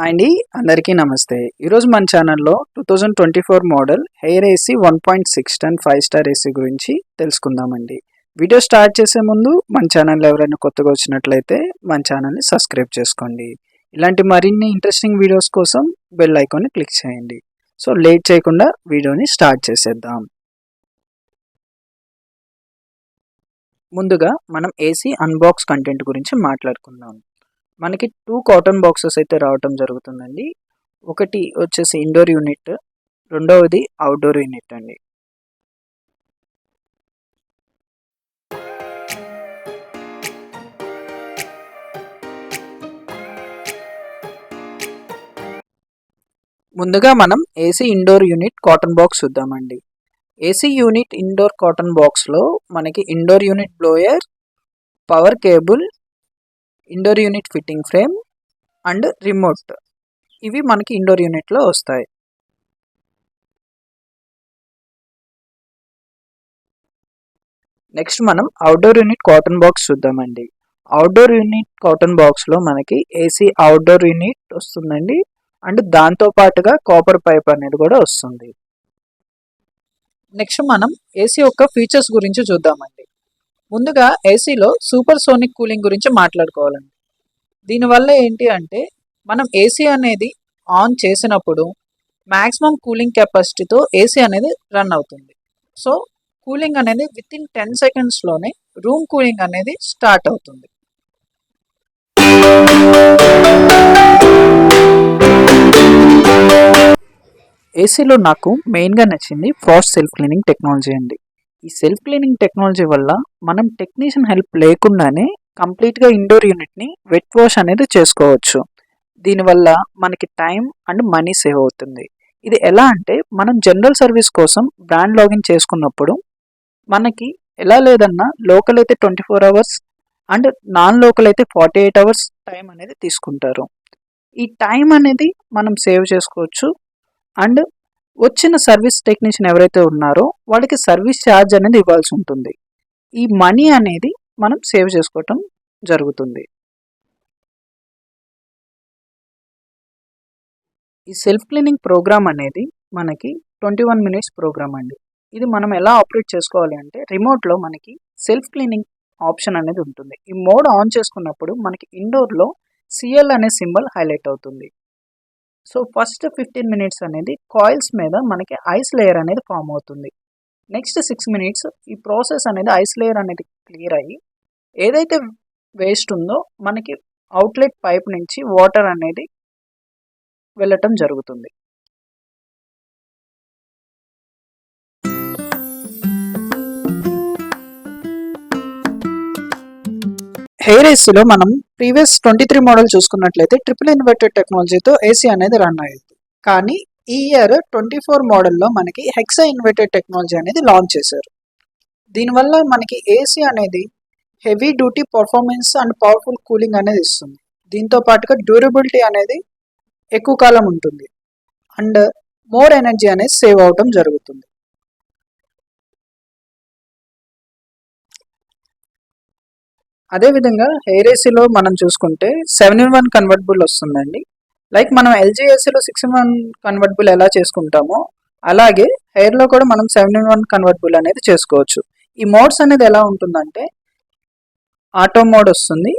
అండి అందరికీ నమస్తే. ఈరోజు మన ఛానల్లో 2024 మోడల్ హెయిర్ ఏసీ 1.6 టన్ 5 స్టార్ ఏసీ గురించి తెలుసుకుందామండి. వీడియో స్టార్ట్ చేసే ముందు మన ఛానల్ ఎవరైనా కొత్తగా వచ్చినట్లయితే మన ఛానల్ని సబ్స్క్రైబ్ చేసుకోండి. ఇలాంటి మరిన్ని ఇంట్రెస్టింగ్ వీడియోస్ కోసం బెల్ ఐకాన్ని క్లిక్ చేయండి. సో లేట్ చేయకుండా వీడియోని స్టార్ట్ చేసేద్దాం. ముందుగా మనం ఏసీ అన్బాక్స్ కంటెంట్ గురించి మాట్లాడుకుందాం. మనకి 2 కాటన్ బాక్సెస్ అయితే రావటం జరుగుతుందండి. ఒకటి వచ్చేసి ఇండోర్ యూనిట్, రెండవది అవుట్డోర్ యూనిట్ అండి. ముందుగా మనం AC indoor unit carton box చూద్దామండి. ఏసీ యూనిట్ ఇండోర్ కాటన్ బాక్స్లో మనకి indoor unit blower, power cable, indoor unit fitting frame and remote ఇవి మనకి ఇండోర్ యూనిట్లో వస్తాయి. నెక్స్ట్ మనం అవుట్డోర్ యూనిట్ కాటన్ బాక్స్ చూద్దామండి. అవుట్డోర్ యూనిట్ కాటన్ బాక్స్లో మనకి ఏసీ అవుట్డోర్ యూనిట్ వస్తుందండి అండ్ దాంతో పాటుగా కాపర్ పైప్ అనేది కూడా వస్తుంది. నెక్స్ట్ మనం ఏసీ యొక్క ఫీచర్స్ గురించి చూద్దామండి. ముందుగా ఏసీలో సూపర్ సోనిక్ కూలింగ్ గురించి మాట్లాడుకోవాలండి. దీనివల్ల ఏంటి అంటే మనం ఏసీ అనేది ఆన్ చేసినప్పుడు మ్యాక్సిమం కూలింగ్ కెపాసిటీతో ఏసీ అనేది రన్ అవుతుంది. సో కూలింగ్ అనేది విత్ ఇన్ 10 సెకండ్స్లోనే రూమ్ కూలింగ్ అనేది స్టార్ట్ అవుతుంది. ఏసీలో నాకు మెయిన్గా నచ్చింది ఫాస్ట్ సెల్ఫ్ క్లీనింగ్ టెక్నాలజీ అండి. ఈ సెల్ఫ్ క్లీనింగ్ టెక్నాలజీ వల్ల మనం టెక్నీషియన్ హెల్ప్ లేకుండానే కంప్లీట్గా ఇండోర్ యూనిట్ని వెట్ వాష్ అనేది చేసుకోవచ్చు. దీనివల్ల మనకి టైం అండ్ మనీ సేవ్ అవుతుంది. ఇది ఎలా అంటే మనం జనరల్ సర్వీస్ కోసం బ్రాండ్ లాగిన్ చేసుకున్నప్పుడు మనకి ఎలా లేదన్నా లోకల్ అయితే 24 అవర్స్ అండ్ నాన్ లోకల్ అయితే 48 అవర్స్ టైం అనేది తీసుకుంటారు. ఈ టైం అనేది మనం సేవ్ చేసుకోవచ్చు అండ్ వచ్చిన సర్వీస్ టెక్నీషియన్ ఎవరైతే ఉన్నారో వాళ్ళకి సర్వీస్ ఛార్జ్ అనేది ఇవ్వాల్సి ఉంటుంది. ఈ మనీ అనేది మనం సేవ్ చేసుకోవటం జరుగుతుంది. ఈ సెల్ఫ్ క్లీనింగ్ ప్రోగ్రామ్ అనేది మనకి 21 మినిట్స్ ప్రోగ్రామ్ అండి. ఇది మనం ఎలా ఆపరేట్ చేసుకోవాలి అంటే రిమోట్లో మనకి సెల్ఫ్ క్లీనింగ్ ఆప్షన్ అనేది ఉంటుంది. ఈ మోడ్ ఆన్ చేసుకున్నప్పుడు మనకి ఇండోర్లో సిఎల్ అనే సింబల్ హైలైట్ అవుతుంది. సో ఫస్ట్ 15 మినిట్స్ అనేది కాయిల్స్ మీద మనకి ఐస్ లేయర్ అనేది ఫామ్ అవుతుంది. నెక్స్ట్ 6 మినిట్స్ ఈ ప్రాసెస్ అనేది ఐస్ లేయర్ అనేది క్లియర్ అయ్యి ఏదైతే వేస్ట్ ఉందో మనకి అవుట్లెట్ పైప్ నుంచి వాటర్ అనేది వెళ్ళటం జరుగుతుంది. హెయిర్ ఏసీలో మనం ప్రీవియస్ 23 మోడల్ చూసుకున్నట్లయితే ట్రిపుల్ ఇన్వర్టెడ్ టెక్నాలజీతో ఏసీ అనేది రన్ అయ్యింది. కానీ ఈ ఇయర్ 24 మోడల్లో మనకి హెక్సా ఇన్వర్టెడ్ టెక్నాలజీ అనేది లాంచ్ చేశారు. దీనివల్ల మనకి ఏసీ అనేది heavy duty performance and powerful cooling అనేది ఇస్తుంది. దీంతో పాటుగా డ్యూరబిలిటీ అనేది ఎక్కువ కాలం ఉంటుంది అండ్ మోర్ ఎనర్జీ అనేది సేవ్ అవడం జరుగుతుంది. అదేవిధంగా హెయిర్ ఏసీలో మనం చూసుకుంటే 7-in-1 కన్వర్టబుల్ వస్తుందండి. లైక్ మనం ఎల్జీ ఏసీలో 6-in-1 కన్వర్టబుల్ ఎలా చేసుకుంటామో అలాగే హెయిర్లో కూడా మనం 7-in-1 కన్వర్టబుల్ అనేది చేసుకోవచ్చు. ఈ మోడ్స్ అనేది ఎలా ఉంటుందంటే ఆటో మోడ్ వస్తుంది.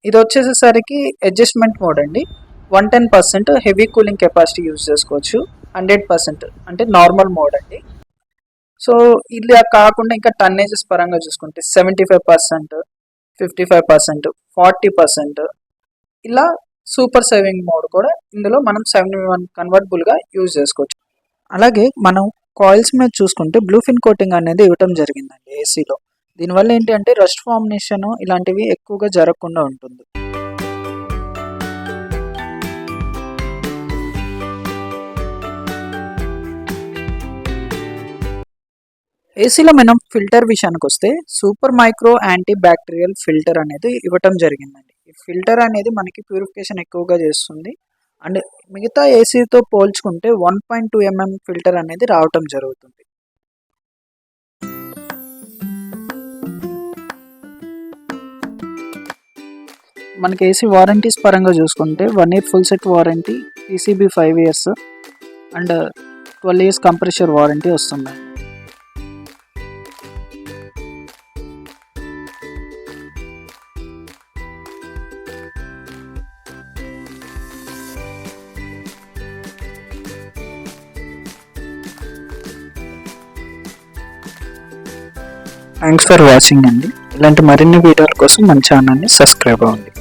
ఇది వచ్చేసేసరికి అడ్జస్ట్మెంట్ మోడ్ అండి. 110% హెవీ కూలింగ్ కెపాసిటీ యూజ్ చేసుకోవచ్చు. 100% అంటే నార్మల్ మోడ్ అండి. సో ఇది కాకుండా ఇంకా టన్నేజెస్ పరంగా చూసుకుంటే 75%, 55%, 40% ఇలా సూపర్ సేవింగ్ మోడ్ కూడా ఇందులో మనం 7-in-1 కన్వర్టబుల్గా యూజ్ చేసుకోవచ్చు. అలాగే మనం కాయిల్స్ మీద చూసుకుంటే బ్లూఫిన్ కోటింగ్ అనేది ఇవ్వటం జరిగిందండి ఏసీలో. దీనివల్ల ఏంటి అంటే రస్ట్ ఫార్మినేషన్ ఇలాంటివి ఎక్కువగా జరగకుండా ఉంటుంది. ఏసీలో మనం ఫిల్టర్ విషయానికి వస్తే super micro anti bacterial filter అనేది ఇవ్వటం జరిగిందండి. ఈ ఫిల్టర్ అనేది మనకి ప్యూరిఫికేషన్ ఎక్కువగా చేస్తుంది అండ్ మిగతా ఏసీతో పోల్చుకుంటే 1.2 mm ఫిల్టర్ అనేది రావటం జరుగుతుంది. మనకి ఏసీ వారంటీస్ పరంగా చూసుకుంటే 1 year full set warranty, PCB 5 years and 12 years compressor warranty వస్తుంది. థ్యాంక్స్ ఫర్ వాచింగ్ అండి. ఇలాంటి మరిన్ని వీడియోల కోసం మన ఛానల్ని సబ్స్క్రైబ్ అవ్వండి.